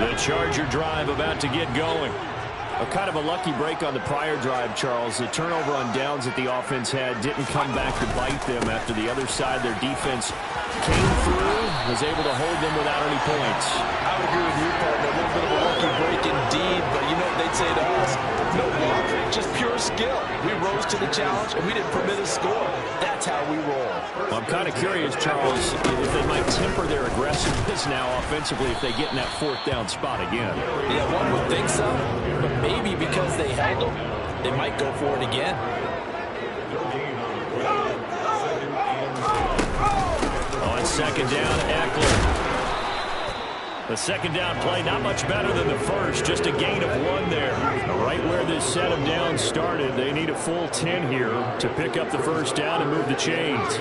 The Charger drive about to get going. A kind of a lucky break on the prior drive, Charles. The turnover on downs that the offense had didn't come back to bite them after the other side. Their defense came through, was able to hold them without any points. I would agree with you, partner. A little bit of a lucky break indeed, but you know what they'd say to us? No luck, just pure skill. We rose to the challenge, and we didn't permit a score. That's how we roll. Well, I'm kind of curious, Charles, if they might temper their aggressiveness now offensively if they get in that fourth down spot again. Yeah, one would think so, but maybe because they held them, they might go for it again. On second down, Eckler. The second down play, not much better than the first, just a gain of 1 there. Right where this set of downs started, they need a full 10 here to pick up the first down and move the chains.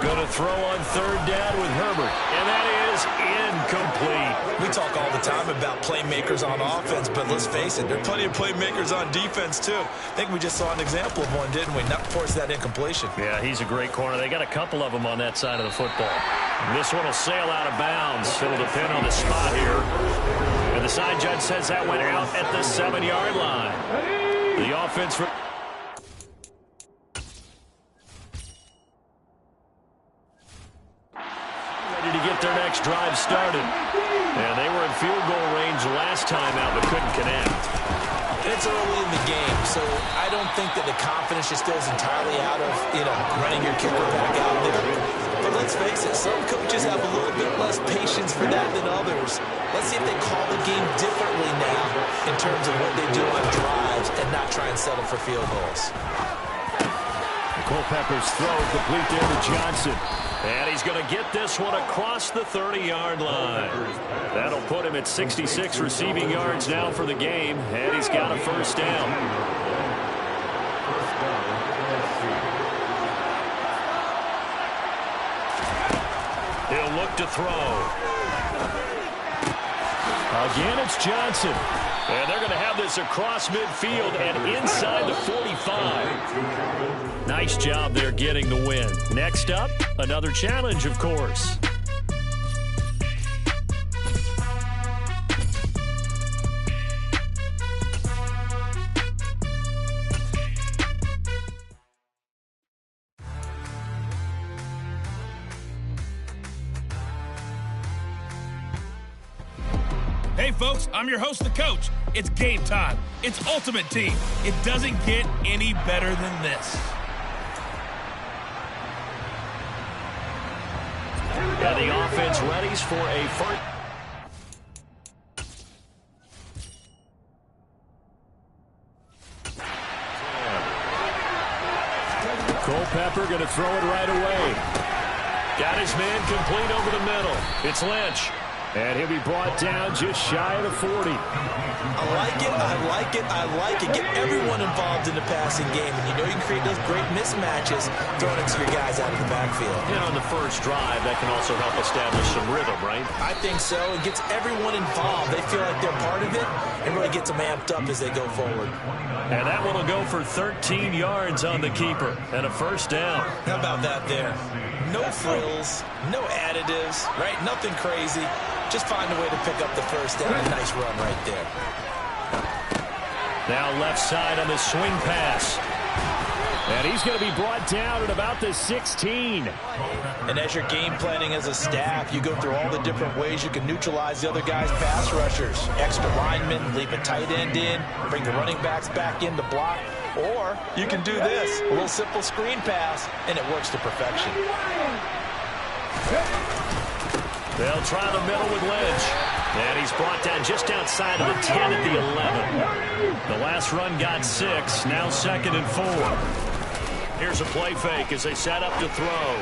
Going to throw on third down with Herbert, and that is incomplete. We talk all the time about playmakers on offense, but let's face it, there are plenty of playmakers on defense too. I think we just saw an example of one, didn't we? Not force that incompletion. Yeah, he's a great corner. They got a couple of them on that side of the football. This one will sail out of bounds. It'll depend on the spot here. And the side judge says that went out at the 7-yard line. The offense... to get their next drive started. And they were in field goal range last time out but couldn't connect. It's early in the game, so I don't think that the confidence just goes entirely out of, running your kicker back out there. But let's face it, some coaches have a little bit less patience for that than others. Let's see if they call the game differently now in terms of what they do on drives and not try and settle for field goals. Culpepper's throw complete there to Johnson. And he's going to get this one across the 30-yard line. That'll put him at 66 receiving yards now for the game, and he's got a first down. He'll look to throw. Again, it's Johnson. And they're going to have this across midfield and inside the 45. Nice job there getting the win. Next up, another challenge, of course. Hey, folks, I'm your host, the coach. It's game time. It's Ultimate Team. It doesn't get any better than this. And the offense readies for a first. Culpepper going to throw it right away. Got his man complete over the middle. It's Lynch. And he'll be brought down just shy of the 40. I like it, I like it, I like it. Get everyone involved in the passing game. And you know you can create those great mismatches throwing it to your guys out of the backfield. And on the first drive, that can also help establish some rhythm, right? I think so. It gets everyone involved. They feel like they're part of it and really gets them amped up as they go forward. And that one will go for 13 yards on the keeper and a first down. How about that there? No frills, no additives, right? Nothing crazy. Just find a way to pick up the first down. A nice run right there. Now left side on the swing pass. And he's going to be brought down at about the 16. And as you're game planning as a staff, you go through all the different ways you can neutralize the other guy's pass rushers. Extra linemen, leave a tight end in, bring the running backs back in to block. Or you can do this, a little simple screen pass, and it works to perfection. They'll try the middle with Lynch. And he's brought down just outside of the 10 at the 11. The last run got 6, now 2nd and 4. Here's a play fake as they set up to throw.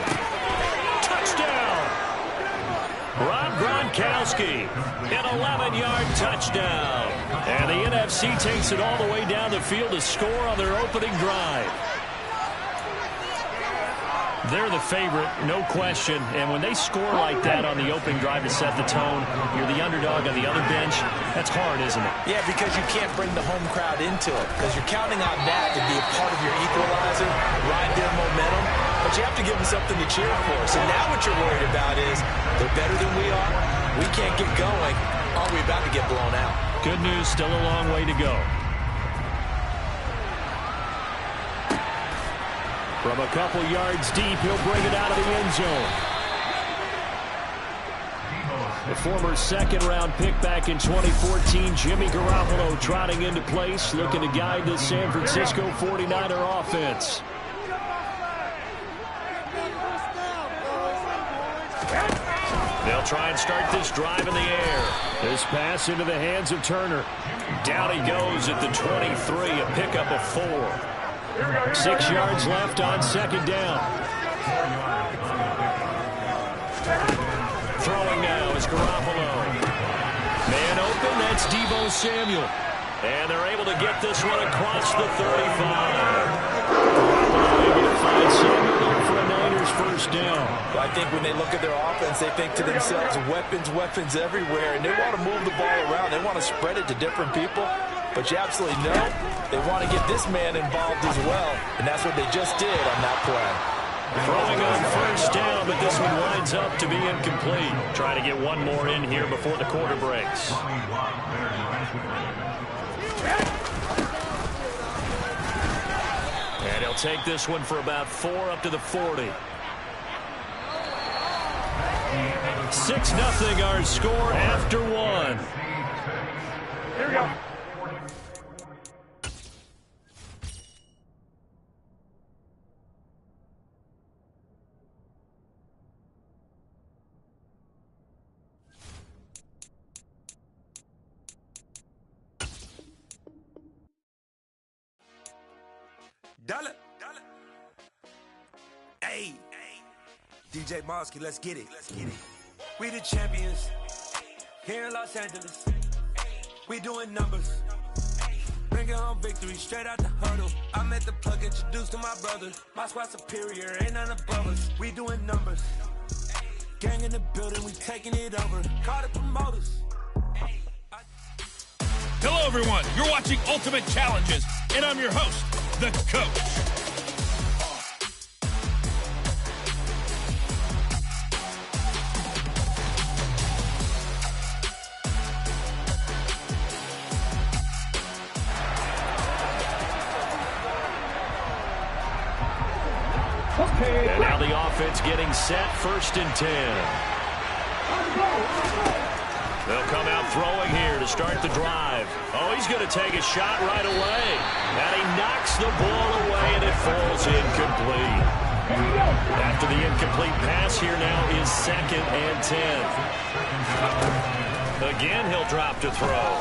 Touchdown! Rob Gronkowski, an 11-yard touchdown. And the NFC takes it all the way down the field to score on their opening drive. They're the favorite, no question. And when they score like that on the opening drive to set the tone, you're the underdog on the other bench. That's hard, isn't it? Yeah, because you can't bring the home crowd into it. Because you're counting on that to be a part of your equalizer, ride their momentum. But you have to give them something to cheer for. So now what you're worried about is they're better than we are. We can't get going. Are we about to get blown out? Good news, still a long way to go. From a couple yards deep, he'll bring it out of the end zone. The former second-round pick back in 2014, Jimmy Garoppolo trotting into place, looking to guide the San Francisco 49er offense. They'll try and start this drive in the air. This pass into the hands of Turner. Down he goes at the 23, a pickup of 4. 6 yards left on second down. Throwing now is Garoppolo. Man open, that's Deebo Samuel. And they're able to get this one across the 35. Garoppolo able to find Samuel there for a Niners first down. Well, I think when they look at their offense, they think to themselves, weapons everywhere, and they want to move the ball around. They want to spread it to different people. But you absolutely know they want to get this man involved as well, and that's what they just did on that play. Throwing on first down, but this one winds up to be incomplete. Trying to get one more in here before the quarter breaks. And he'll take this one for about 4 up to the 40. 6-0 our score after 1. Here we go. Dollar. Hey, DJ Mosky, let's get it. We the champions here in Los Angeles. We doing numbers. Bringing home victory straight out the huddle. I met the plug, introduced to my brother. My squad superior, ain't none above us. We doing numbers. Gang in the building, we taking it over. Call the promoters. Hello, everyone. You're watching Ultimate Challenges, and I'm your host, the Coach. And now the offense getting set, 1st and 10. They'll come out throwing here to start the drive. Oh, he's going to take a shot right away. And he knocks the ball away, and it falls incomplete. After the incomplete pass, here now is 2nd and 10. Again, he'll drop to throw.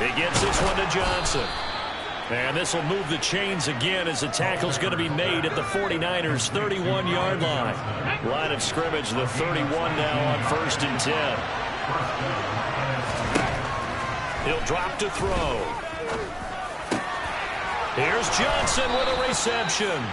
He gets this one to Johnson. And this will move the chains again as the tackle's going to be made at the 49ers' 31-yard line. Line of scrimmage, the 31 now on 1st and 10. He'll drop to throw. Here's Johnson with a reception.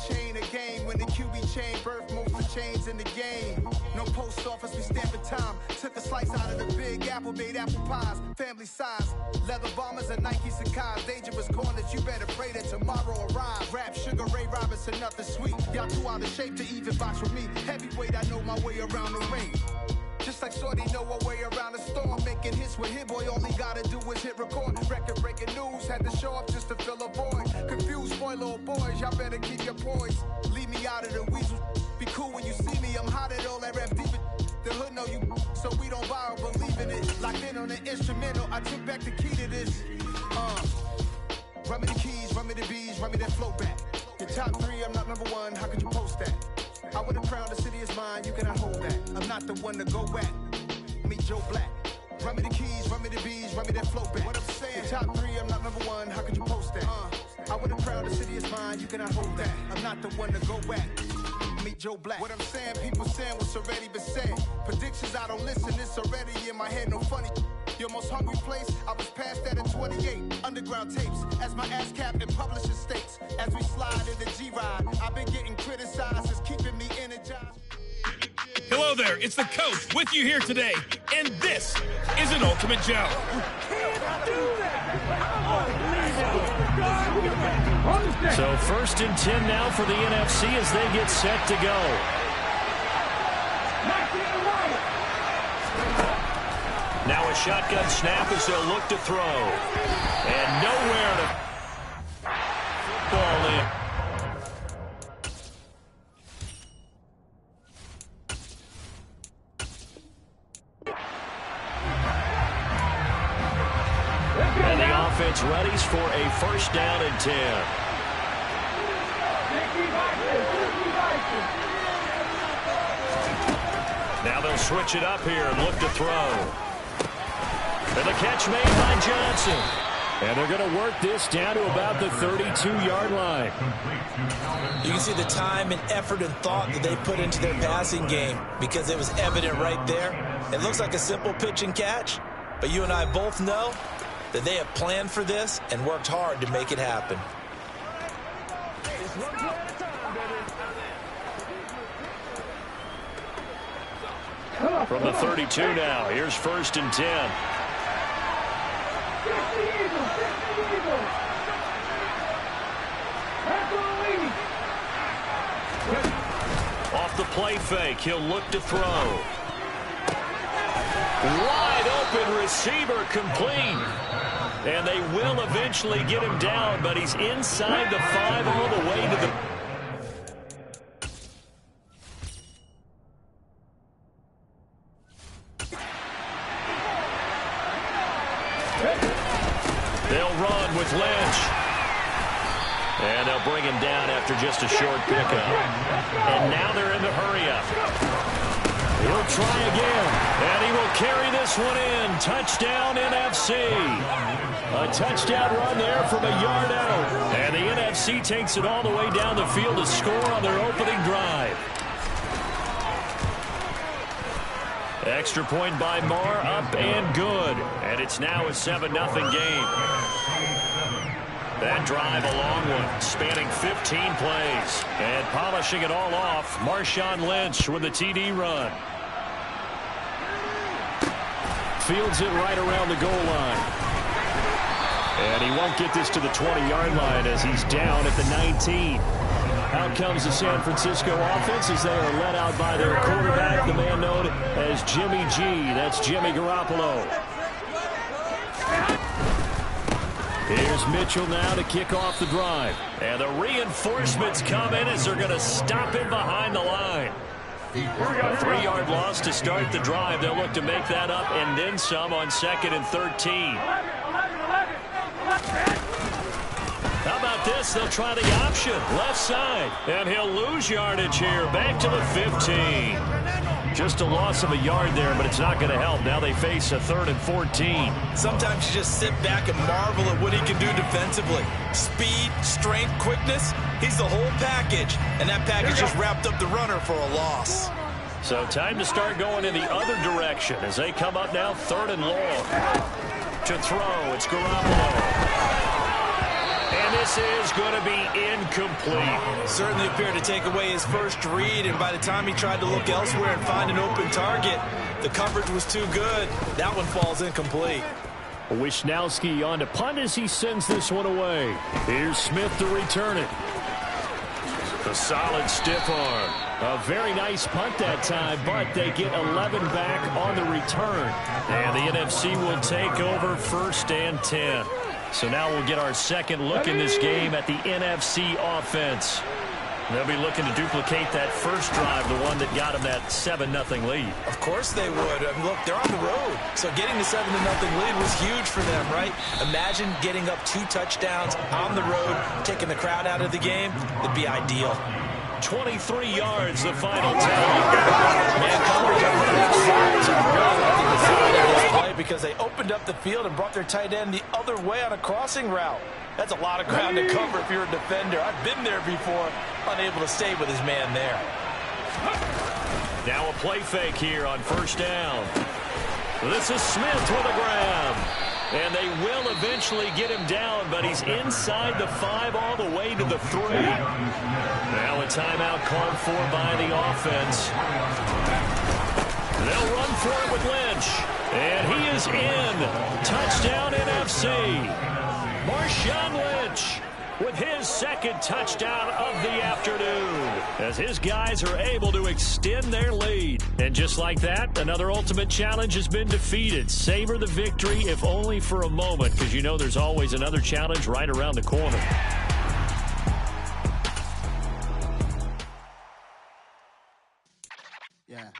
Chain a game when the QB chain birth most of the chains in the game. No post office, we stamping time. Took a slice out of the big apple, made apple pies. Family size, leather bombers and Nike Sacai's. Dangerous corners, you better pray that tomorrow arrives. Rap, Sugar Ray Robinson, nothing sweet. Y'all too out of shape to even box with me. Heavyweight, I know my way around the ring. Just like Shorty know her way around the storm. Making hits with Hit Boy, all he gotta do is hit record. Record-breaking news, had to show up just to fill a void. Confused, spoiled little boys, y'all better keep your poise. Leave me out of the weasel. Be cool when you see me, I'm hot at all that rap deep. The hood know you, so we don't borrow, believe it. in it. Locked in on the instrumental, I took back the key to this. Run me the keys, run me the bees, run me that flow back. Your top 3, I'm not number 1, how could you post that? I would have crowned the city is mine, you cannot hold that. I'm not the one to go back. Meet Joe Black. Run me the keys, run me the bees, run me that flow back. What I'm saying, your top 3, I'm not number 1, how could you post that? I would have crowned the city is mine, you cannot hold that. I'm not the one to go back. Meet Joe Black. What I'm saying, people saying what's already been said. Predictions, I don't listen, it's already in my head, no funny. Your most hungry place, I was past that at 28. Underground tapes, as my ass cap in publishing states. As we slide in the G-Ride, I've been getting criticized, it's keeping me energized. Hello there, it's the coach with you here today, and this is an Ultimate Joe. So 1st and 10 now for the NFC as they get set to go. Now a shotgun snap as they'll look to throw. And nowhere to ball in. And the offense readies for a 1st down and 10. Now they'll switch it up here and look to throw. And the catch made by Johnson. And they're going to work this down to about the 32-yard line. You can see the time and effort and thought that they put into their passing game because it was evident right there. It looks like a simple pitch and catch, but you and I both know that they have planned for this and worked hard to make it happen. From the 32 now, here's 1st and 10. Off the play fake, he'll look to throw. Wide open receiver complete. And they will eventually get him down, but he's inside the 5 all the way to the... They'll run with Lynch. And they'll bring him down after just a short pickup. And now they're in the hurry-up. He'll try again. And he will carry this one in. Touchdown, NFC. A touchdown run there from a yard out. And the NFC takes it all the way down the field to score on their opening drive. Extra point by Marr, up and good. And it's now a 7-0 game. That drive, a long one, spanning 15 plays. And polishing it all off, Marshawn Lynch with a TD run. Fields it right around the goal line. And he won't get this to the 20-yard line as he's down at the 19. Out comes the San Francisco offense as they are led out by their quarterback, the man known as Jimmy G. That's Jimmy Garoppolo. Here's Mitchell now to kick off the drive. And the reinforcements come in as they're going to stop him behind the line. A 3-yard loss to start the drive. They'll look to make that up and then some on 2nd and 13. How about this? They'll try the option. Left side. And he'll lose yardage here. Back to the 15. Just a loss of a yard there, but it's not going to help. Now they face a 3rd and 14. Sometimes you just sit back and marvel at what he can do defensively. Speed, strength, quickness. He's the whole package. And that package just wrapped up the runner for a loss. So time to start going in the other direction as they come up now 3rd and long. To throw, it's Garoppolo. And this is going to be incomplete. Certainly appeared to take away his first read, and by the time he tried to look elsewhere and find an open target, the coverage was too good. That one falls incomplete. Wisnowski on to punt as he sends this one away. Here's Smith to return it. A solid stiff arm. A very nice punt that time, but they get 11 back on the return. And the NFC will take over 1st and 10. So now we'll get our second look in this game at the NFC offense. They'll be looking to duplicate that first drive, the one that got them that 7-0 lead. Of course they would. Look, they're on the road. So getting the 7-0 lead was huge for them, right? Imagine getting up 2 touchdowns on the road, taking the crowd out of the game. It'd be ideal. 23 yards, the final tally. Man coverage on the left side. So I'm really liking the side of this play because they opened up the field and brought their tight end the other way on a crossing route. That's a lot of ground to cover if you're a defender. I've been there before, unable to stay with his man there. Now a play fake here on first down. This is Smith with a grab. And they will eventually get him down, but he's inside the 5 all the way to the 3. Now a timeout called for by the offense. They'll run for it with Lynch. And he is in. Touchdown NFC. Marshawn Lynch with his second touchdown of the afternoon as his guys are able to extend their lead. And just like that, another ultimate challenge has been defeated. Savor the victory, if only for a moment, because you know there's always another challenge right around the corner. Yeah.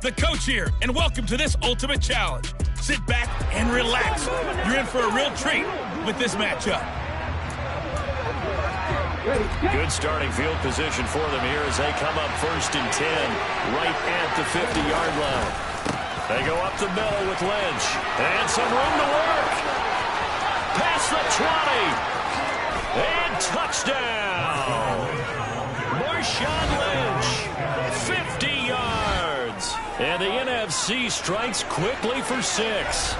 The coach here, and welcome to this ultimate challenge. Sit back and relax. You're in for a real treat with this matchup. Good starting field position for them here as they come up 1st and 10, right at the 50-yard line. They go up the middle with Lynch, and some room to work. Past the 20, and touchdown. Marshawn Lynch, 50 yards. And the NFC strikes quickly for 6.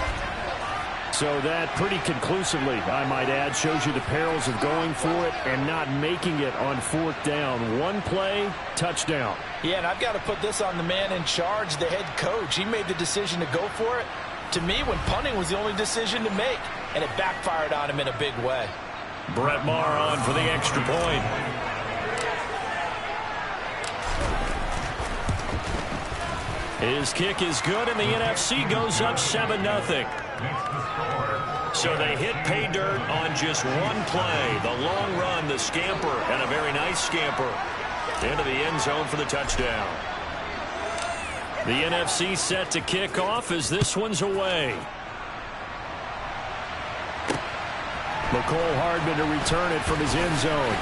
So that pretty conclusively, I might add, shows you the perils of going for it and not making it on 4th down. One play, touchdown. Yeah, and I've got to put this on the man in charge, the head coach. He made the decision to go for it. To me, when punting was the only decision to make, and it backfired on him in a big way. Brett Maher on for the extra point. His kick is good, and the NFC goes up 7-0. So they hit pay dirt on just one play. The long run, the scamper, and a very nice scamper into the end zone for the touchdown. The NFC set to kick off as this one's away. McCole Hardman to return it from his end zone.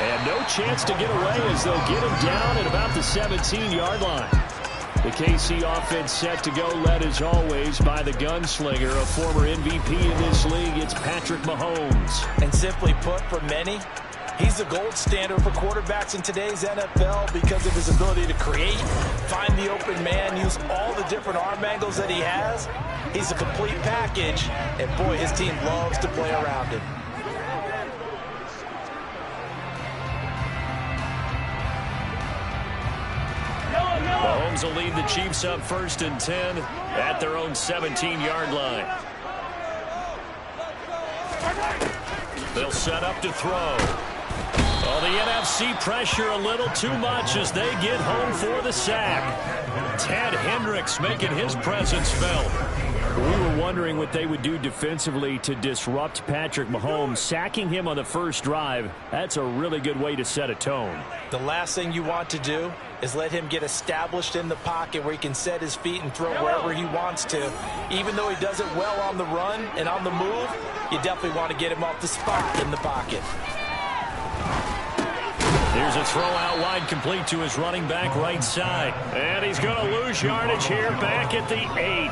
And no chance to get away as they'll get him down at about the 17-yard line. The KC offense set to go, led as always by the gunslinger, a former MVP in this league. It's Patrick Mahomes. And simply put, for many, he's the gold standard for quarterbacks in today's NFL because of his ability to create, find the open man, use all the different arm angles that he has. He's a complete package, and boy, his team loves to play around him. Mahomes will lead the Chiefs up 1st and 10 at their own 17-yard line. They'll set up to throw. Oh, the NFC pressure a little too much as they get home for the sack. Ted Hendricks making his presence felt. We were wondering what they would do defensively to disrupt Patrick Mahomes. Sacking him on the first drive, that's a really good way to set a tone. The last thing you want to do is let him get established in the pocket where he can set his feet and throw wherever he wants to. Even though he does it well on the run and on the move, you definitely want to get him off the spot in the pocket. Here's a throw out wide, complete to his running back right side. And he's going to lose yardage here back at the 8.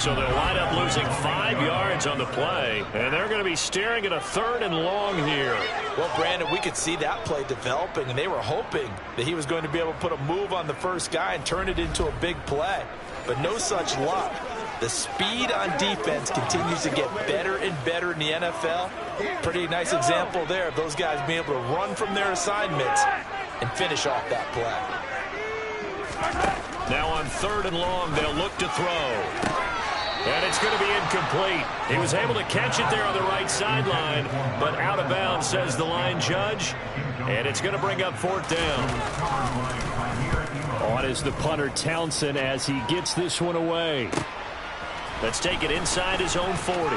So they'll wind up losing 5 yards on the play, and they're going to be staring at a 3rd and long here. Well, Brandon, we could see that play developing, and they were hoping that he was going to be able to put a move on the first guy and turn it into a big play. But no such luck. The speed on defense continues to get better and better in the NFL. Pretty nice example there of those guys being able to run from their assignments and finish off that play. Now on 3rd and long, they'll look to throw. And it's going to be incomplete. He was able to catch it there on the right sideline, but out of bounds, says the line judge. And it's going to bring up 4th down. On is the punter Townsend as he gets this one away. Let's take it inside his own 40.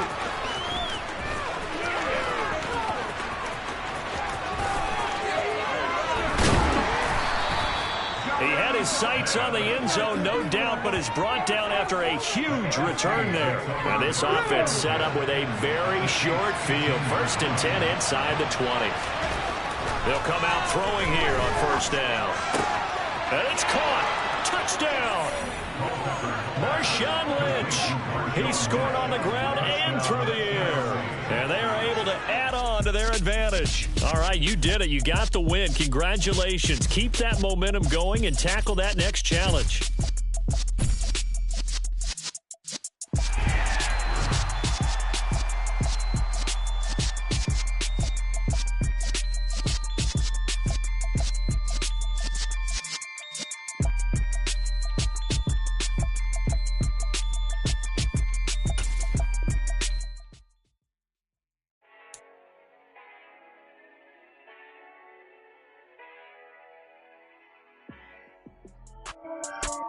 He had his sights on the end zone, no doubt, but is brought down after a huge return there. And this offense set up with a very short field. 1st and 10 inside the 20. They'll come out throwing here on 1st down. And it's caught. Touchdown. Marshawn Lynch. He scored on the ground and through the air. And they are able to add on to their advantage. All right, you did it. You got the win. Congratulations. Keep that momentum going and tackle that next challenge.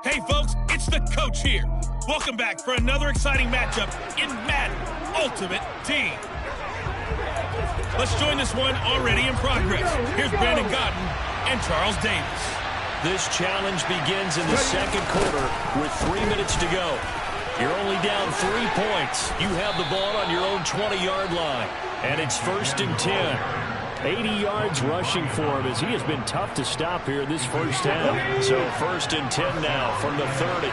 Hey, folks, it's the coach here. Welcome back for another exciting matchup in Madden Ultimate Team. Let's join this one already in progress. Here's Brandon Godden and Charles Davis. This challenge begins in the second quarter with 3 minutes to go. You're only down 3 points. You have the ball on your own 20-yard line, and it's 1st and 10. 80 yards rushing for him as he has been tough to stop here in this first half. So 1st and 10 now from the 30.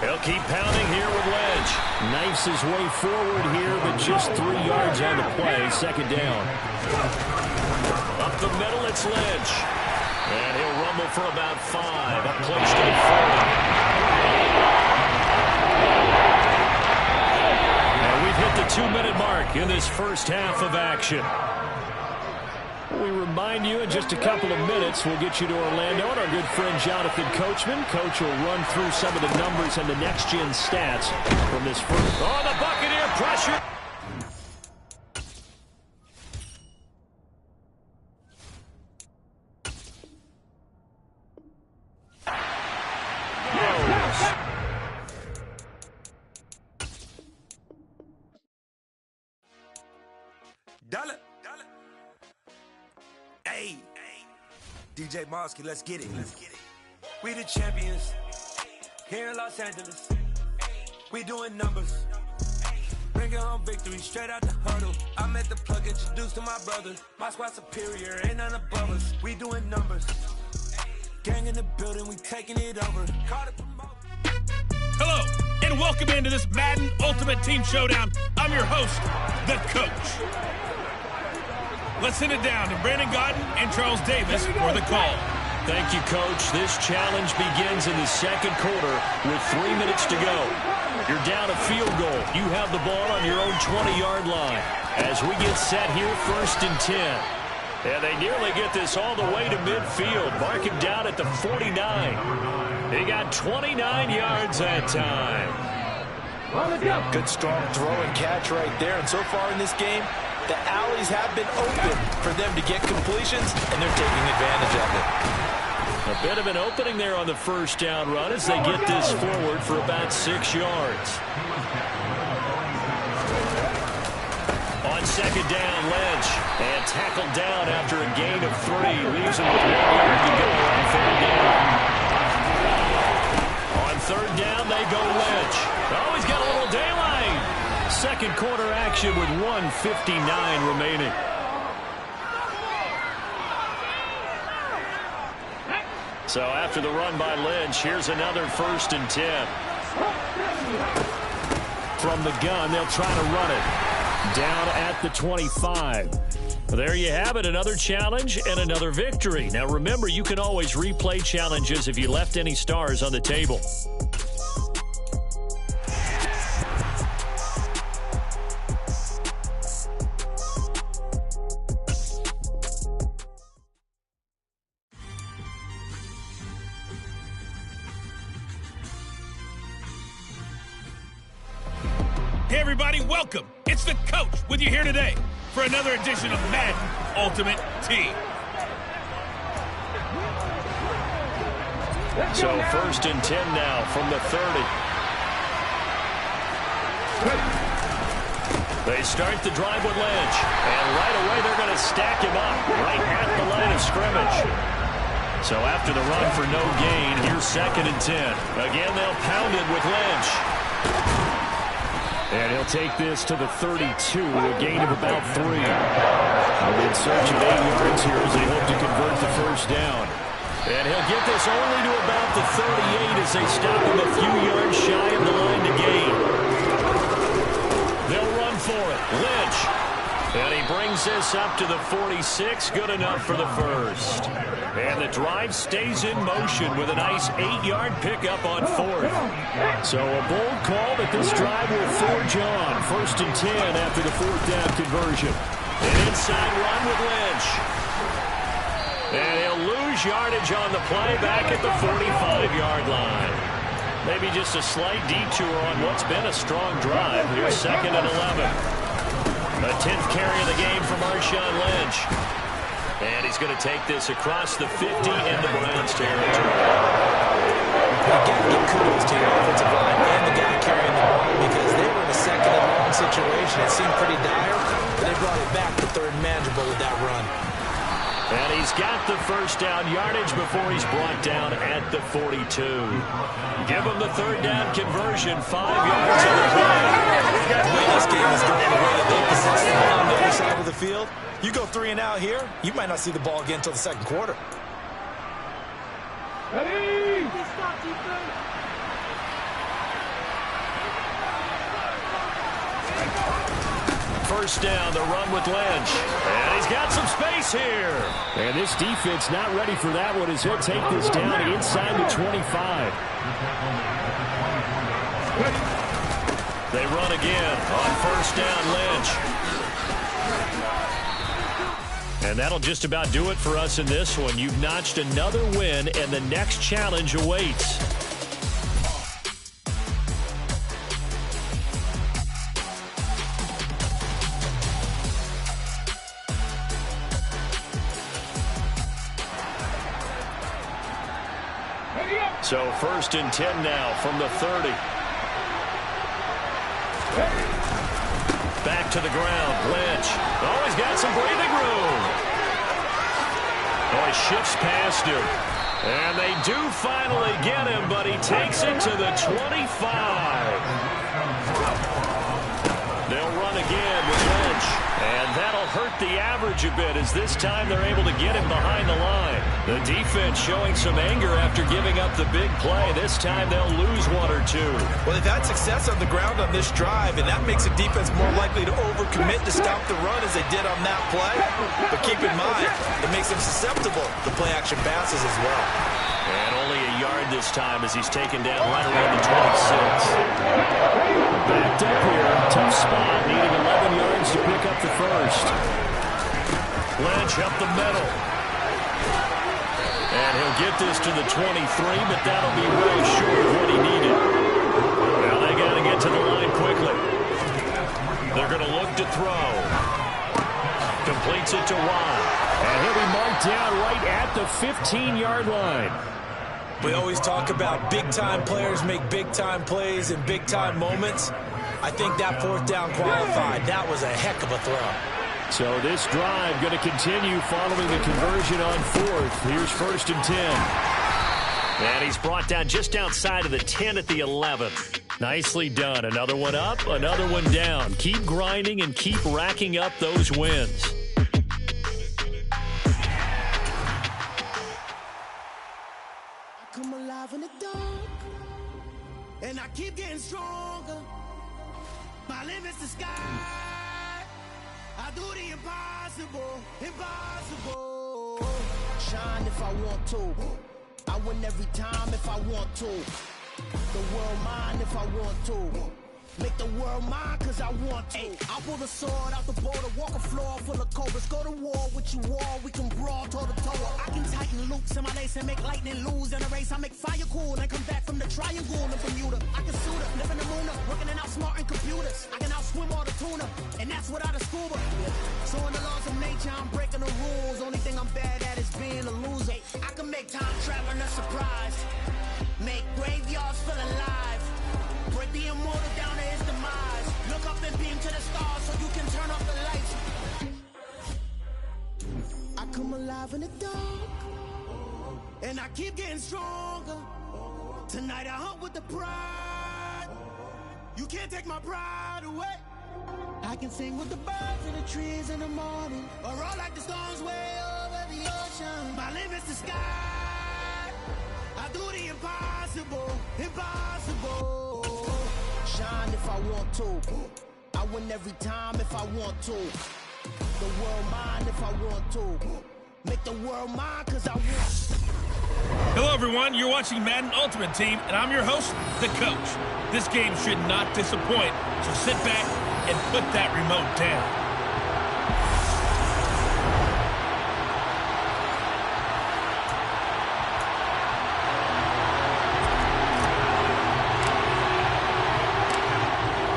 He'll keep pounding here with Lynch. Knifes his way forward here, but just 3 yards on the play. 2nd down. Up the middle, it's Lynch. And he'll rumble for about 5. Up close to the 40. We've hit the 2-minute mark in this first half of action. We remind you in just a couple of minutes we'll get you to Orlando and our good friend Jonathan Coachman. Coach will run through some of the numbers and the next-gen stats from this first. Oh, the Buccaneer pressure. Dollar. Hey. DJ Mosky, let's get it. We the champions here in Los Angeles. We doing numbers. Bringing home victory straight out the huddle. I met the plug, introduced to my brother. My squad superior, ain't none above us. We doing numbers. Gang in the building, we taking it over. Hello, and welcome into this Madden Ultimate Team Showdown. I'm your host, the Coach. Let's send it down to Brandon Godden and Charles Davis for the call. Thank you, Coach. This challenge begins in the second quarter with 3 minutes to go. You're down a field goal. You have the ball on your own 20-yard line. As we get set here, 1st and 10. And they nearly get this all the way to midfield. Mark him down at the 49. He got 29 yards that time. Good strong throw and catch right there. And so far in this game, the alleys have been open for them to get completions, and they're taking advantage of it. A bit of an opening there on the 1st down run as they get this forward for about 6 yards. On 2nd down, Lynch. And tackled down after a gain of 3. Leaves him with 1 yard to go on 3rd down. On 3rd down, they go Lynch. Oh, he's got a little daylight. Second quarter action with 1:59 remaining. So after the run by Lynch, here's another 1st and 10. From the gun, they'll try to run it. Down at the 25. There you have it, another challenge and another victory. Now remember, you can always replay challenges if you left any stars on the table. Hey, everybody, welcome. It's the Coach with you here today for another edition of Madden Ultimate Team. So 1st and 10 now from the 30. They start the drive with Lynch. And right away they're going to stack him up right at the line of scrimmage. So after the run for no gain, here's 2nd and 10. Again, they'll pound it with Lynch. And he'll take this to the 32, a gain of about 3. In search of 8 yards here as they hope to convert the 1st down. And he'll get this only to about the 38 as they stop him a few yards shy of the line to gain. They'll run for it. Lynch. And he brings this up to the 46. Good enough for the 1st. And the drive stays in motion with a nice 8-yard pickup on 4th. So a bold call that this drive will forge on. 1st and 10 after the 4th down conversion. An inside run with Lynch. And he'll lose yardage on the play back at the 45-yard line. Maybe just a slight detour on what's been a strong drive. Here's 2nd and 11. A 10th carry of the game for Marshawn Lynch. And he's going to take this across the 50 into Browns territory. Got to give kudos to your offensive line and the guy carrying the ball because they were in a 2nd and long situation. It seemed pretty dire, but they brought it back to 3rd manageable with that run. And he's got the 1st down yardage before he's brought down at the 42. Give him the 3rd down conversion, 5 yards on the play. The way this game is going, the way that they possess the ball on the other side of the field, you go 3 and out here, you might not see the ball again until the 2nd quarter. Ready? 1st down, the run with Lynch. And he's got some space here. And this defense not ready for that one as he'll take this down inside the 25. They run again on 1st down, Lynch. And that'll just about do it for us in this one. You've notched another win, and the next challenge awaits. So 1st and 10 now from the 30. Back to the ground. Lynch. Oh, he's got some breathing room. Oh, he shifts past him. And they do finally get him, but he takes it to the 25. They'll run again with Lynch. And that'll hurt the average a bit as this time they're able to get him behind the line. The defense showing some anger after giving up the big play. This time they'll lose 1 or 2. Well, they've had success on the ground on this drive, and that makes the defense more likely to overcommit to stop the run as they did on that play. But keep in mind, it makes them susceptible to play-action passes as well. And only a yard this time as he's taken down right around the 26. Backed up here, tough spot, needing 11 yards to pick up the 1st. Lynch up the middle. And he'll get this to the 23, but that'll be way short of what he needed. Now they got to get to the line quickly. They're going to look to throw. Completes it to Watt. And he'll be marked down right at the 15-yard line. We always talk about big-time players make big-time plays in big-time moments. I think that 4th down qualified. That was a heck of a throw. So this drive going to continue following the conversion on 4th. Here's 1st and 10. And he's brought down just outside of the 10 at the 11. Nicely done. Another one up, another one down. Keep grinding and keep racking up those wins. Come alive in the dark, and I keep getting stronger. My limit's the sky. I do the impossible, impossible. Shine if I want to. I win every time if I want to. The world mine if I want to. Make the world mine cause I want to. I'll pull the sword out the border, walk a floor full of cobras. Go to war with you all, we can brawl toe to toe. I can tighten loops in my lace and make lightning lose in a race. I make fire cool and come back from the triangle in Bermuda. I can shoot up, live in the moon up, working and outsmarting computers. I can outswim all the tuna, and that's without a scuba. So in the laws of nature, I'm breaking the rules. Only thing I'm bad at is being a loser. I can make Take time traveling a surprise. Make graveyards feel alive. Break the immortal down to his demise. Look up and beam to the stars so you can turn off the lights. I come alive in the dark, and I keep getting stronger. Tonight I hunt with the pride. You can't take my pride away. I can sing with the birds and the trees in the morning, or roll like the storms way over the ocean. My limit's the sky. I do the impossible, impossible. Shine if I want to. I win every time if I want to. The world mine if I want to. Make the world mine cause I want. Hello, everyone. You're watching Madden Ultimate Team, and I'm your host, The Coach. This game should not disappoint, so sit back and put that remote down.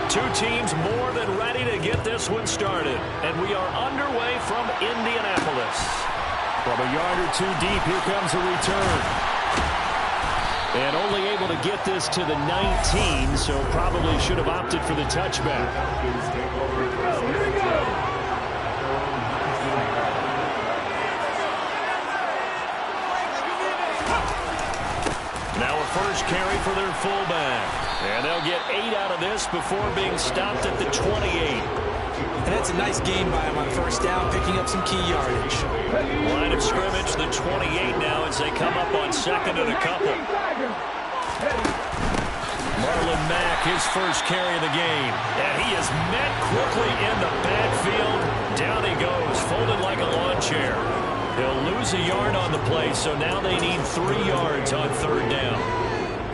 Two teams more than ready to get this one started. And we are underway from Indianapolis. From a yard or two deep, here comes a return. And only able to get this to the 19, so probably should have opted for the touchback. Now a first carry for their fullback. And they'll get 8 out of this before being stopped at the 28. And that's a nice game by him on first down, picking up some key yardage. Line of scrimmage, the 28 now as they come up on second and a couple. Marlon Mack, his first carry of the game. And he is met quickly in the backfield. Down he goes, folded like a lawn chair. He'll lose a yard on the play, so now they need 3 yards on third down.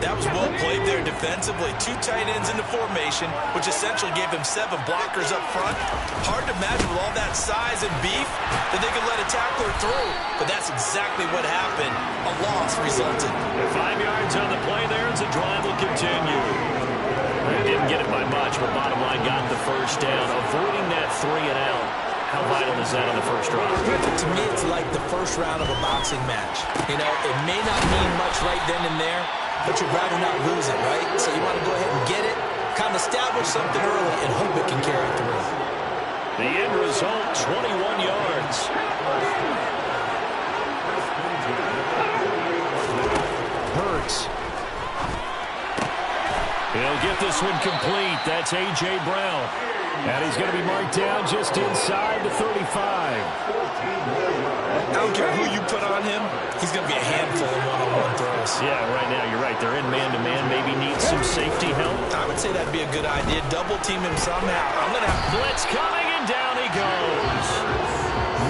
That was well played there defensively. 2 tight ends in the formation, which essentially gave them 7 blockers up front. Hard to imagine with all that size and beef that they could let a tackler through. But that's exactly what happened. A loss resulted. 5 yards on the play there as the drive will continue. They didn't get it by much, but bottom line got the first down. Avoiding that 3 and out. How vital is that on the first drive? To me, it's like the first round of a boxing match. You know, it may not mean much right then and there, but you'd rather not lose it, right? So you want to go ahead and get it, kind of establish something early, and hope it can carry through. The end result, 21 yards. Hurts. He'll get this one complete. That's A.J. Brown. And he's going to be marked down just inside the 35. I don't care who you put on him, he's going to be a handful of one-on-one throws. Yeah, right now, you're right. They're in man-to-man. Maybe needs some safety help. I would say that'd be a good idea. Double team him somehow. I'm going to have blitz coming, and down he goes.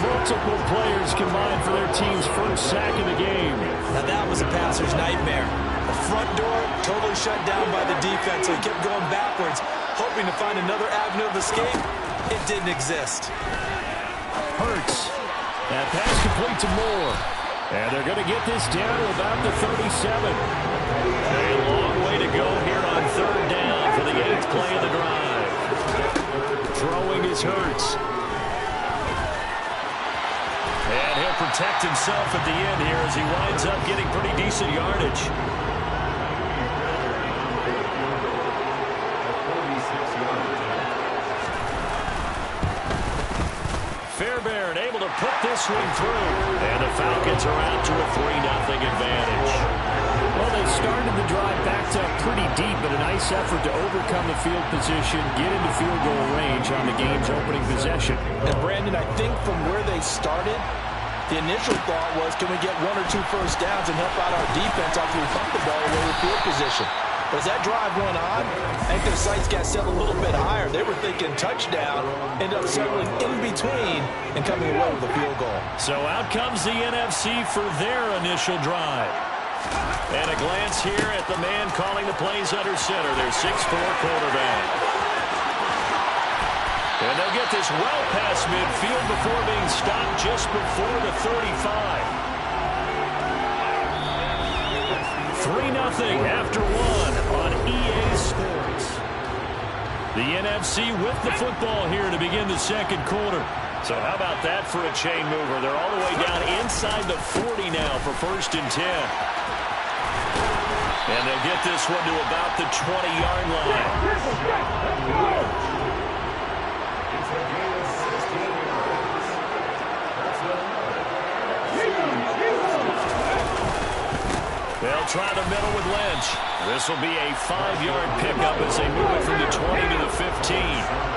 Multiple players combined for their team's first sack of the game. Now that was a passer's nightmare. The front door totally shut down by the defense, so he kept going backwards, hoping to find another avenue of escape. It didn't exist. Hurts. That pass complete to Moore. And they're going to get this down to about the 37. A long way to go here on third down for the 8th play of the drive. Throwing is Hurts. And he'll protect himself at the end here as he winds up getting pretty decent yardage. Fairbairn able to put this one through. And the Falcons are out to a 3-0 advantage. Well, they started the drive backed up pretty deep, but a nice effort to overcome the field position, get into field goal range on the game's opening possession. And Brandon, I think from where they started, the initial thought was, can we get 1 or 2 first downs and help out our defense after we pump the ball away with field position? But as that drive went on, I think their sights got set a little bit higher. They were thinking touchdown, ended up settling in between and coming away with a field goal. So out comes the NFC for their initial drive. And a glance here at the man calling the plays under center, their 6'4" quarterback. And they'll get this well past midfield before being stopped just before the 35. 3-0 after 1 on EA Sports. The NFC with the football here to begin the second quarter. So how about that for a chain mover? They're all the way down inside the 40 now for 1st and 10. And they'll get this one to about the 20-yard line. They'll try the middle with Lynch. This will be a 5-yard pickup as they move it from the 20 to the 15.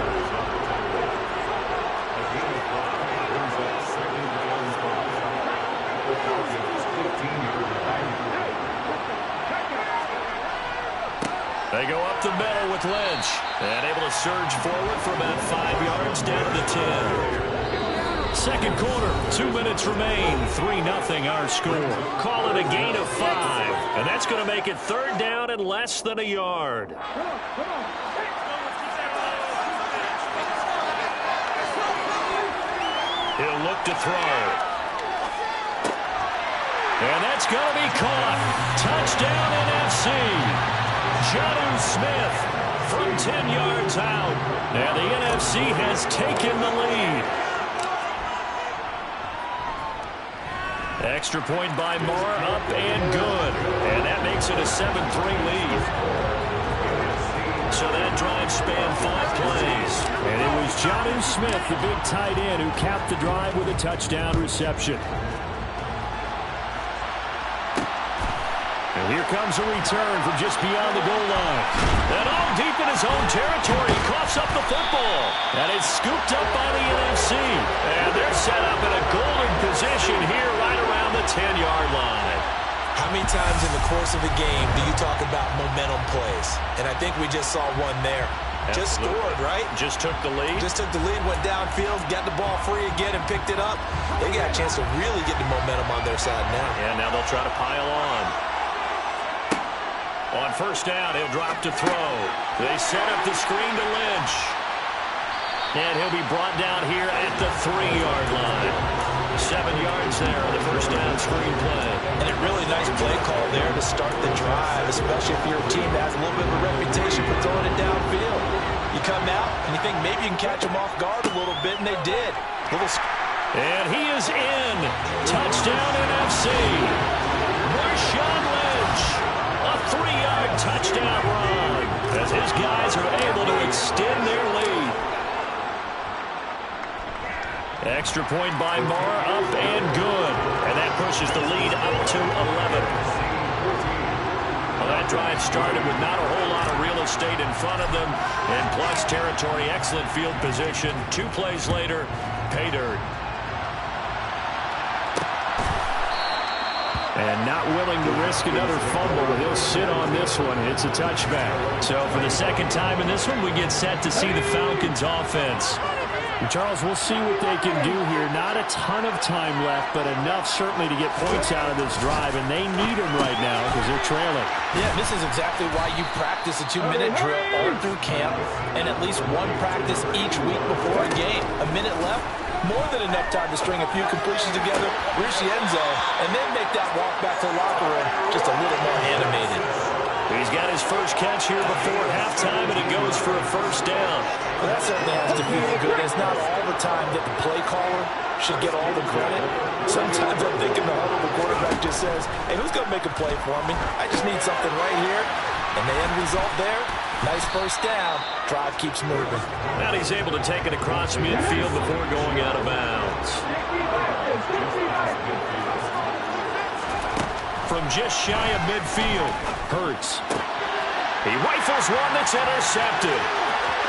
They go up the middle with Lynch. And able to surge forward for about 5 yards down to the 10. Second quarter, 2 minutes remain. 3-0 our score. Call it a gain of 5. And that's going to make it 3rd down and less than a yard. He'll look to throw. And that's going to be caught. Touchdown NFC. Jonnu Smith from 10 yards out. And the NFC has taken the lead. Extra point by Moore, up and good. And that makes it a 7-3 lead. So that drive spanned 5 plays. And it was Jonnu Smith, the big tight end, who capped the drive with a touchdown reception. And here comes a return from just beyond the goal line. And all deep in his own territory, he coughs up the football. And it's scooped up by the NFC. And they're set up in a golden position here right around the 10-yard line. How many times in the course of a game do you talk about momentum plays? And I think we just saw one there. Absolutely. Just scored, right? Just took the lead. Just took the lead, went downfield, got the ball free again and picked it up. They got a chance to really get the momentum on their side now. And now they'll try to pile on. On 1st down, he'll drop to throw. They set up the screen to Lynch. And he'll be brought down here at the 3-yard line. 7 yards there on the 1st down screen play. And a really nice play call there to start the drive, especially if you're a team that has a little bit of a reputation for throwing it downfield. You come out and you think maybe you can catch them off guard a little bit, and they did. And he is in. Touchdown NFC. Marshawn Lynch. A 3-yard touchdown run as his guys are able to extend their lead. Extra point by Moore, up and good. And that pushes the lead up to 11. Well, that drive started with not a whole lot of real estate in front of them. And plus territory, excellent field position. 2 plays later, pay dirt. And not willing to risk another fumble. He'll sit on this one. It's a touchback. So for the 2nd time in this one, we get set to see the Falcons offense. And Charles, we'll see what they can do here. Not a ton of time left, but enough certainly to get points out of this drive. And they need them right now because they're trailing. Yeah, this is exactly why you practice a 2-minute drill all through camp and at least one practice each week before a game. A minute left. More than enough time to string a few completions together, reach the end zone, and then make that walk back to the locker room just a little more animated. He's got his first catch here before halftime, and it goes for a 1st down. Well, that certainly has to feel good. It's not all the time that the play caller should get all the credit. Sometimes I'm thinking the huddle, the quarterback just says, hey, who's going to make a play for me? I just need something right here. And the end result there, nice 1st down. Drive keeps moving. And he's able to take it across midfield before going out of bounds. From just shy of midfield, Hurts. He rifles one that's intercepted.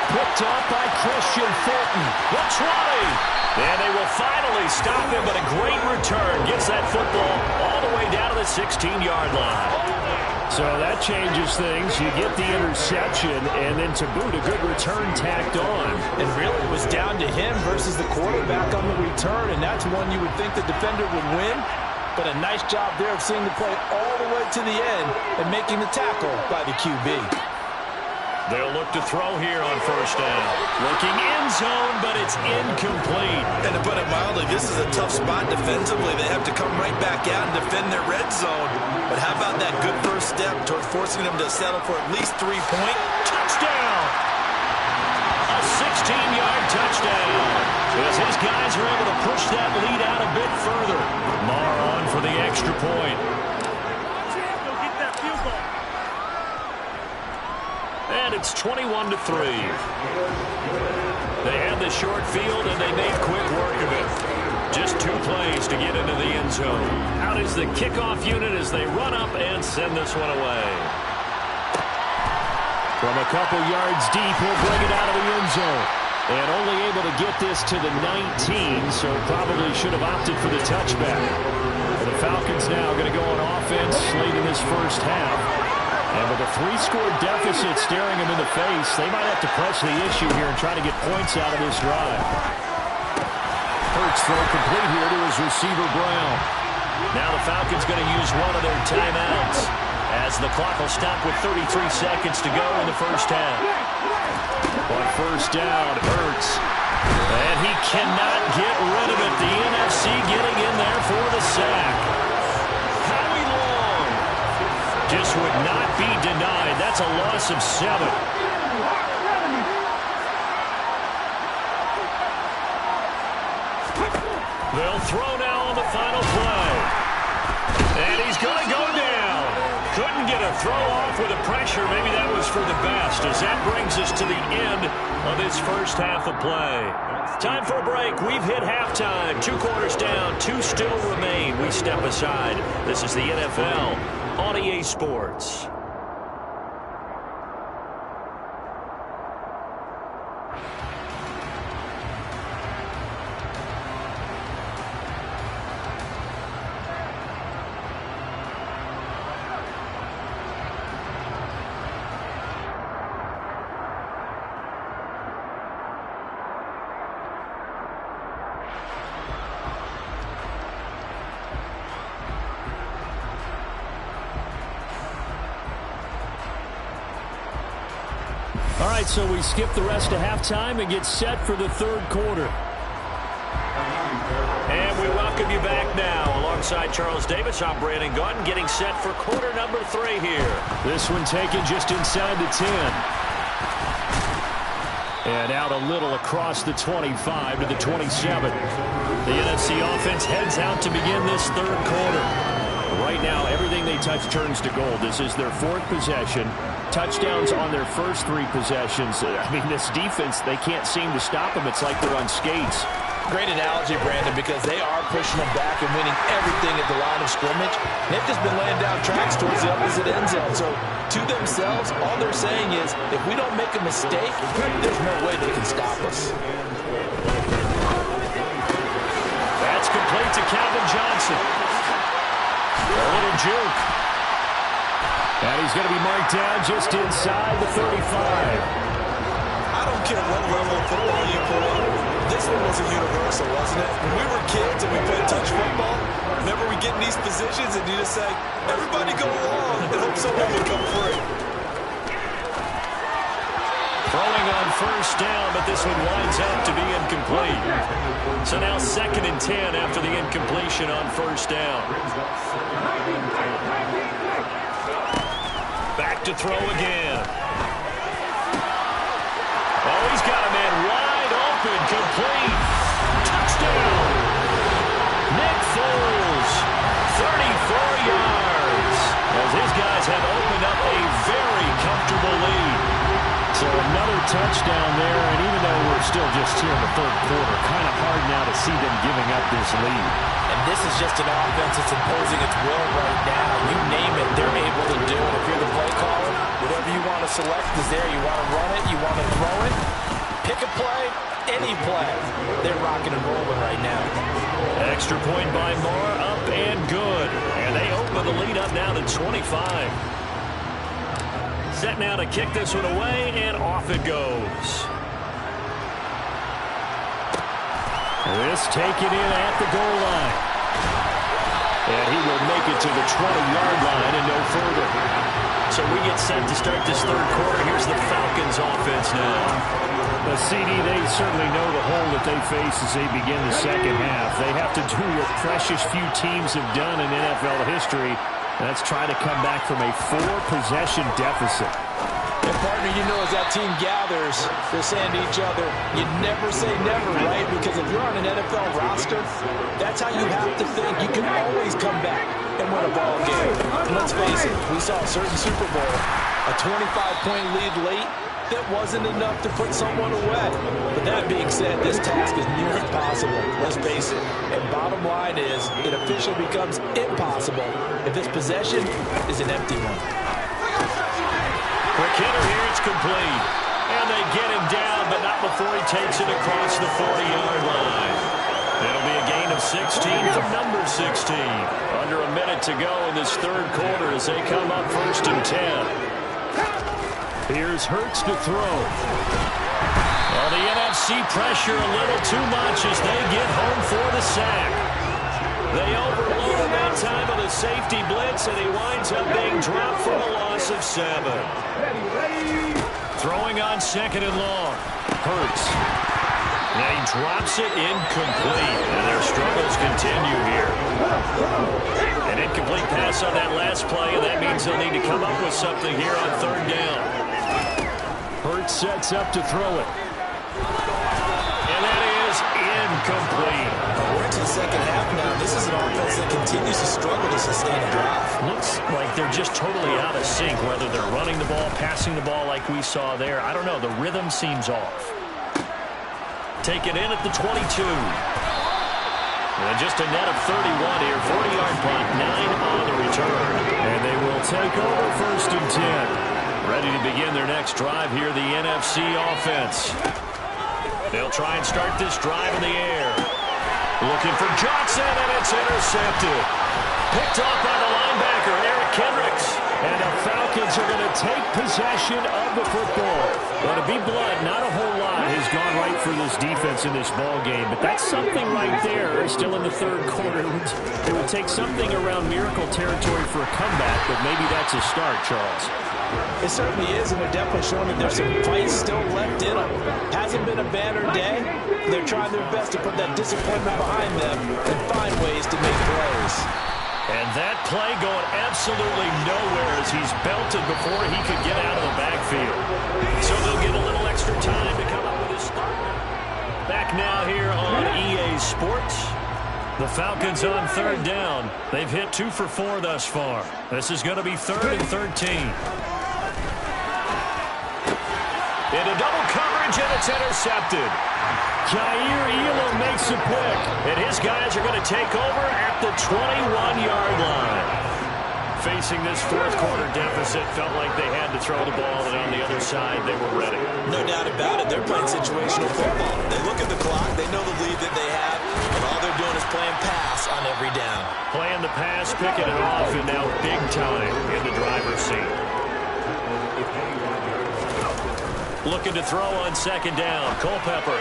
Picked off by Christian Fulton. The 20. And they will finally stop him, but a great return gets that football all the way down to the 16-yard line. So that changes things. You get the interception, and then to boot, a good return tacked on. And really, it was down to him versus the quarterback on the return, and that's one you would think the defender would win. But a nice job there of seeing the play all the way to the end and making the tackle by the QB. They'll look to throw here on 1st down. Looking end zone, but it's incomplete. And to put it mildly, this is a tough spot defensively. They have to come right back out and defend their red zone. But how about that good first step towards forcing them to settle for at least 3-point? Touchdown! A 16-yard touchdown. As his guys are able to push that lead out a bit further. Marr on for the extra point. Go get that field goal. And it's 21-3. They had the short field, and they made quick work of it. Just 2 plays to get into the end zone. Out is the kickoff unit as they run up and send this one away. From a couple yards deep, he'll bring it out of the end zone. And only able to get this to the 19, so probably should have opted for the touchback. The Falcons now going to go on offense late in this first half. And with a 3-score deficit staring them in the face, they might have to press the issue here and try to get points out of this drive. Hurts throw complete here to his receiver, Brown. Now the Falcons going to use one of their timeouts as the clock will stop with 33 seconds to go in the first half. On first down, Hurts. And he cannot get rid of it. The NFC getting in there for the sack. Howie Long just would not be denied. That's a loss of 7. They'll throw now on the final play. And he's going to go down. Couldn't get a throw off with the pressure. Maybe that was for the best, as that brings us to the end of this first half of play. Time for a break. We've hit halftime. 2 quarters down. 2 still remain. We step aside. This is the NFL on EA Sports. All right, so we skip the rest of halftime and get set for the third quarter. And we welcome you back now. Alongside Charles Davis, I'm Brandon Gaudin, getting set for quarter number 3 here. This one taken just inside the 10. And out a little across the 25 to the 27. The NFC offense heads out to begin this third quarter. Right now, everything they touch turns to gold. This is their 4th possession. Touchdowns on their first 3 possessions. I mean, this defense, they can't seem to stop them. It's like they're on skates. Great analogy, Brandon, because they are pushing them back and winning everything at the line of scrimmage. They've just been laying down tracks towards the opposite end zone. So, to themselves, all they're saying is, if we don't make a mistake, there's no way they can stop us. That's complete to Calvin Johnson. A little juke. And he's going to be marked down just inside the 35. I don't care what level of football you play. This one was a universal, wasn't it? When we were kids and we played touch football, remember we get in these positions and you just say, everybody go along and hope someone will come free. Throwing on first down, but this one winds up to be incomplete. So now 2nd and 10 after the incompletion on first down. Back to throw again. Oh, he's got a man wide open, complete. Touchdown. Nick Foles, 34 yards. As his guys have opened up a very comfortable lead. So another touchdown there, and even though we're still just here in the third quarter, kind of hard now to see them giving up this lead. And this is just an offense that's imposing its will right now. You name it, they're able to do it. If you're the play caller, whatever you want to select is there. You want to run it, you want to throw it, pick a play, any play. They're rocking and rolling right now. Extra point by Marr, up and good. And they open the lead up now to 25. Set now to kick this one away, and off it goes. This taken in at the goal line. And he will make it to the 20-yard line and no further. So we get set to start this third quarter. Here's the Falcons offense now. The CD, they certainly know the hole that they face as they begin the second half. They have to do what precious few teams have done in NFL history. Let's try to come back from a 4-possession deficit. And partner, you know, as that team gathers, they're saying to each other, you never say never, right? Because if you're on an NFL roster, that's how you have to think. You can always come back and win a ball game. And let's face it, we saw a certain Super Bowl, a 25-point lead late, that wasn't enough to put someone away. But that being said, this task is near impossible. Let's face it. And bottom line is, it officially becomes impossible if this possession is an empty one. Quick hitter here, it's complete. And they get him down, but not before he takes it across the 40-yard line. It'll be a gain of 16 from number 16. Under a minute to go in this third quarter as they come up 1st and 10. Here's Hurts to throw. Well, the NFC pressure a little too much as they get home for the sack. They overload him that time with a safety blitz, and he winds up being dropped for a loss of 7. Throwing on 2nd and long. Hurts. And he drops it incomplete, and their struggles continue here. An incomplete pass on that last play, and that means they'll need to come up with something here on 3rd down. Hurts sets up to throw it. And that is incomplete. We're into the second half now. This is an offense that continues to struggle to sustain a drive. Looks like they're just totally out of sync, whether they're running the ball, passing the ball like we saw there. I don't know. The rhythm seems off. Take it in at the 22. And just a net of 31 here. 40-yard punt, 9 on the return. And they will take over 1st and 10. Ready to begin their next drive here, the NFC offense. They'll try and start this drive in the air. Looking for Johnson, and it's intercepted. Picked off by the linebacker, Eric Kendricks. And the Falcons are going to take possession of the football. Well, to be blunt, not a whole lot has gone right for this defense in this ball game, but that's something right there. Still in the third quarter. It would take something around miracle territory for a comeback, but maybe that's a start, Charles. It certainly is, and they're definitely showing that there's some fight still left in them. Hasn't been a banner day. They're trying their best to put that disappointment behind them and find ways to make plays. And that play going absolutely nowhere as he's belted before he could get out of the backfield. So they'll get a little extra time to come up with his start. Back now here on EA Sports. The Falcons on 3rd down. They've hit 2 for 4 thus far. This is going to be 3rd and 13. Into double coverage, and it's intercepted. Jair Elam makes a pick, and his guys are going to take over at the 21-yard line. Facing this fourth quarter deficit, felt like they had to throw the ball, and on the other side, they were ready. No doubt about it. They're playing situational football. They look at the clock. They know the lead that they have, and all they're doing is playing pass on every down. Playing the pass, picking it off, and now big time in the driver's seat. Looking to throw on 2nd down. Culpepper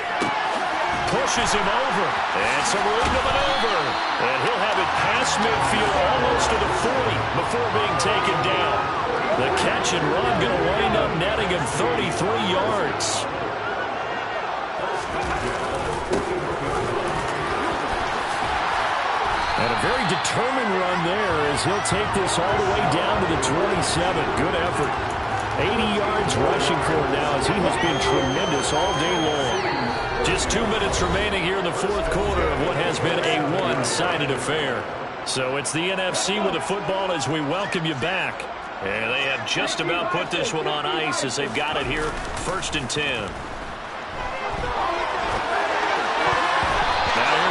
pushes him over. And some room to maneuver. And he'll have it past midfield almost to the 40 before being taken down. The catch and run going to wind up netting him 33 yards. And a very determined run there as he'll take this all the way down to the 27. Good effort. 80 yards rushing for him now as he has been tremendous all day long. Just 2 minutes remaining here in the fourth quarter of what has been a one-sided affair. So it's the NFC with the football as we welcome you back. And they have just about put this one on ice as they've got it here 1st and 10.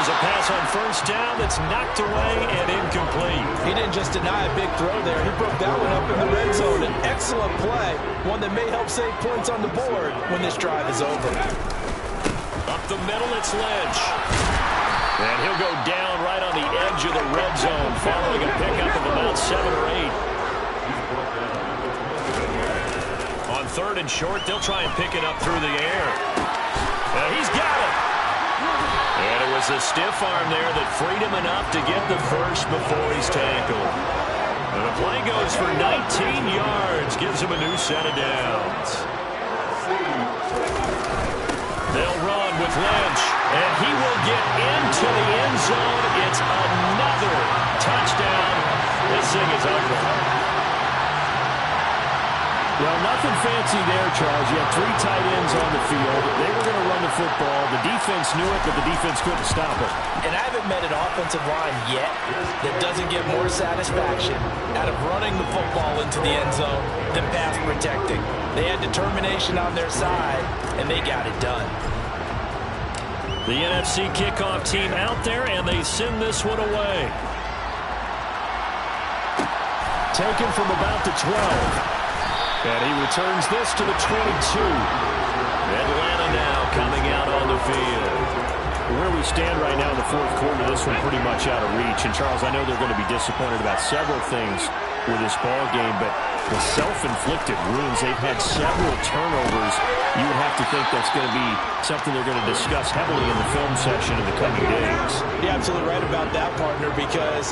A pass on 1st down that's knocked away and incomplete. He didn't just deny a big throw there. He broke that one up in the red zone. An excellent play, one that may help save points on the board when this drive is over. Up the middle, it's Lynch. And he'll go down right on the edge of the red zone, following a pickup of about 7 or 8. On 3rd and short, they'll try and pick it up through the air. He's got it. And it was a stiff arm there that freed him enough to get the first before he's tackled. And the play goes for 19 yards, gives him a new set of downs. They'll run with Lynch, and he will get into the end zone. It's another touchdown. This thing is ugly. Well, nothing fancy there, Charles. You had 3 tight ends on the field. They were going to run the football. The defense knew it, but the defense couldn't stop it. And I haven't met an offensive line yet that doesn't get more satisfaction out of running the football into the end zone than pass protecting. They had determination on their side, and they got it done. The NFC kickoff team out there, and they send this one away. Taken from about the 12. And he returns this to the 22. Atlanta now coming out on the field. Where we stand right now in the fourth quarter, this one pretty much out of reach. And, Charles, I know they're going to be disappointed about several things with this ball game, but the self-inflicted wounds, they've had several turnovers. You would have to think that's going to be something they're going to discuss heavily in the film session in the coming days. You're absolutely right about that, partner, because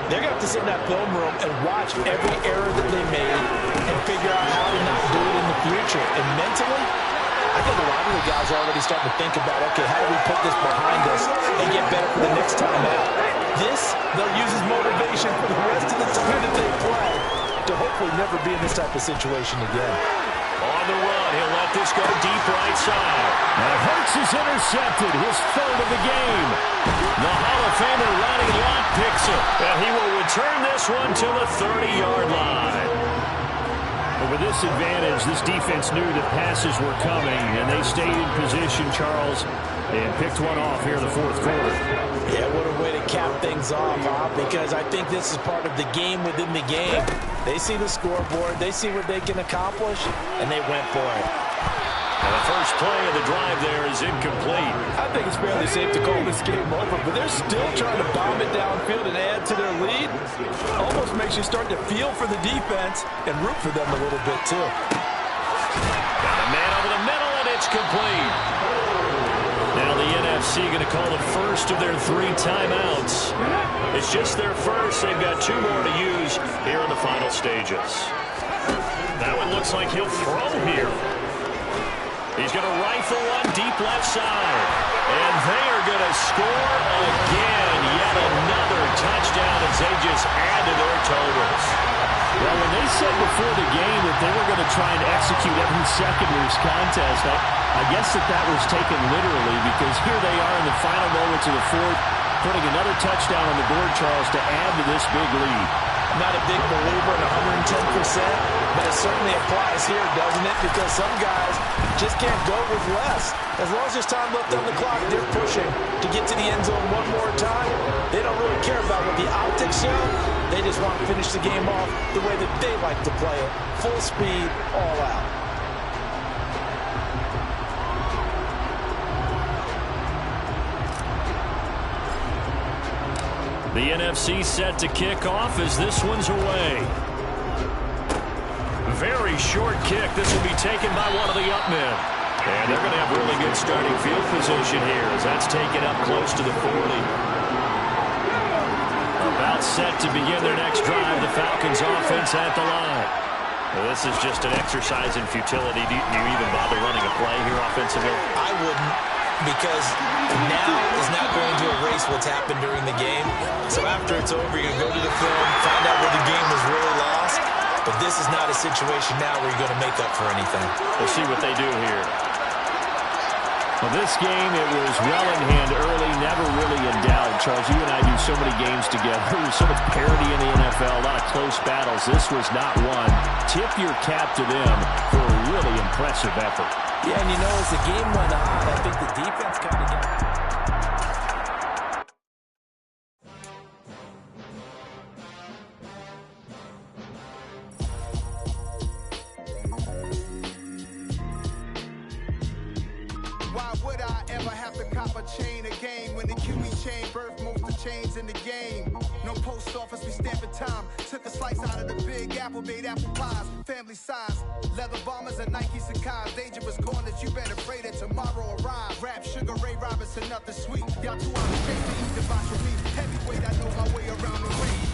they're going to have to sit in that film room and watch every error that they made and figure out how to not do it in the future. And mentally, I think a lot of the guys are already starting to think about, okay, how do we put this behind us and get better for the next time out? This, they'll use as motivation for the rest of the time that they play to hopefully never be in this type of situation again. On the run, he'll let this go deep right side. Now Hurts is intercepted, his third of the game. The Hall of Famer Ronnie Lott picks it, and he will return this one to the 30-yard line. But with this advantage, this defense knew that passes were coming, and they stayed in position, Charles, and picked one off here in the fourth quarter. Yeah, what a way to cap things off, huh? Because I think this is part of the game within the game. They see the scoreboard, they see what they can accomplish, and they went for it. And the first play of the drive there is incomplete. I think it's fairly safe to call this game over, but they're still trying to bomb it downfield and add to their lead. Almost makes you start to feel for the defense and root for them a little bit, too. Got a man over the middle, and it's complete. Now the NFC going to call the first of their 3 timeouts. It's just their first. They've got 2 more to use here in the final stages. Now it looks like he'll throw here. He's going to rifle one deep left side. And they are going to score again. Yet another touchdown as they just add to their totals. Well, when they said before the game that they were going to try and execute every second of this contest, I guess that was taken literally, because here they are in the final moments of the fourth, putting another touchdown on the board, Charles, to add to this big lead. I'm not a big believer in 110%, but it certainly applies here, doesn't it? Because some guys just can't go with less. As long as there's time left on the clock, they're pushing to get to the end zone one more time. They don't really care about what the optics show. They just want to finish the game off the way that they like to play it. Full speed, all out. The NFC set to kick off as this one's away. Very short kick. This will be taken by one of the up men. And they're going to have really good starting field position here as that's taken up close to the 40. About set to begin their next drive. The Falcons offense at the line. Well, this is just an exercise in futility. Do you even bother running a play here offensively? I wouldn't, because now is not going to erase what's happened during the game. So after it's over, you're going to go to the film, find out where the game was really lost. But this is not a situation now where you're going to make up for anything. We'll see what they do here. Well, this game, it was well in hand early, never really in doubt. Charles, you and I do so many games together. There's so much parity in the NFL, a lot of close battles. This was not one. Tip your cap to them for a really impressive effort. Yeah, and you know, as the game went on, I think the defense kind of got... Why would I ever have to cop a chain a game when the QB chain birthed most of the chains in the game? No post office, we stamping time. Took a slice out of the big apple, made apple pies, family size. Leather bombers and Nike Sacai's. Dangerous corners, you better pray that tomorrow arrive. Rap, Sugar Ray Robinson, nothing sweet. Y'all too out of shape to eat debauchery. Heavyweight, I know my way around the ring.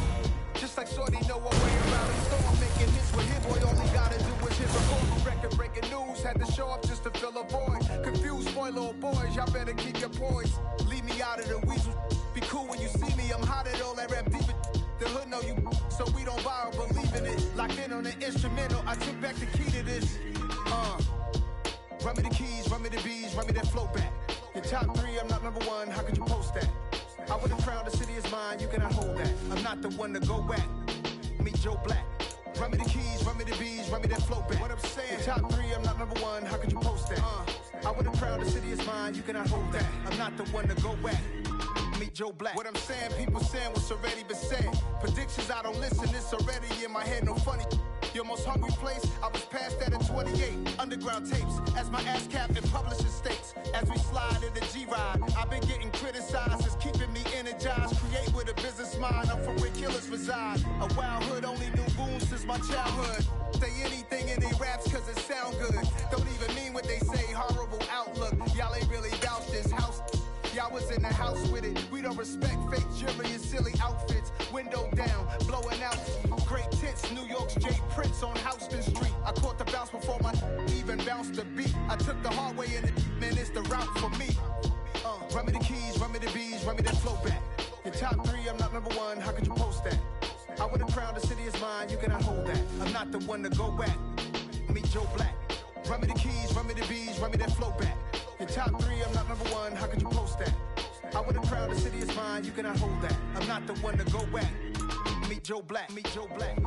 Just like Shorty know a way around the storm. Making hits with hit boy, all he gotta do is hit record. Breaking news, had to show up just to fill a void. Confused, boy, little boys, y'all better keep your poise. Leave me out of the weasel. Be cool when you see me, I'm hot at all that rap deep. The hood know you, so we don't borrow, believe in it. Locked in on the instrumental, I took back the key to this. Run me the keys, run me the bees, run me that flow back. Your top 3, I'm not number 1, how could you post that? I would've crowned the city is mine, you cannot hold that. I'm not the one to go back. Meet Joe Black. Run me the keys, run me the bees, run me that flow back. What I'm saying, your top 3, I'm not number 1, how could you post that? I would've crowned the city is mine, you cannot hold that. I'm not the one to go back. Meet Joe Black. What I'm saying, people saying what's already been said. Predictions, I don't listen, it's already in my head, no funny. Your most hungry place, I was past that at 28. Underground tapes, as my ass cap in publishing states. As we slide in the G-Ride, I've been getting criticized, it's keeping me energized. Create with a business mind, I'm from where killers reside. A wild hood, only knew goons since my childhood. Say anything in they raps cause it sound good. Don't even mean what they say, horrible outlook. Y'all ain't really vouch this house. Y'all was in the house with it. We don't respect fake jewelry and silly outfits. Window down, blowing out. Great tits, New York's J. Prince on Houston Street. I caught the bounce before my even bounced the beat. I took the hard way in it, man, it's the route for me. Run me the keys, run me the bees, run me that flow back. Your top 3, I'm not number 1, how could you post that? I would've crowned the city is mine, you cannot hold that. I'm not the one to go back. Meet Joe Black. Run me the keys, run me the bees, run me that flow back. Your top 3, I'm not number 1, how could you post that? I would've crowned the city is mine, you cannot hold that. I'm not the one to go back. Meet Joe Black, meet Joe Black.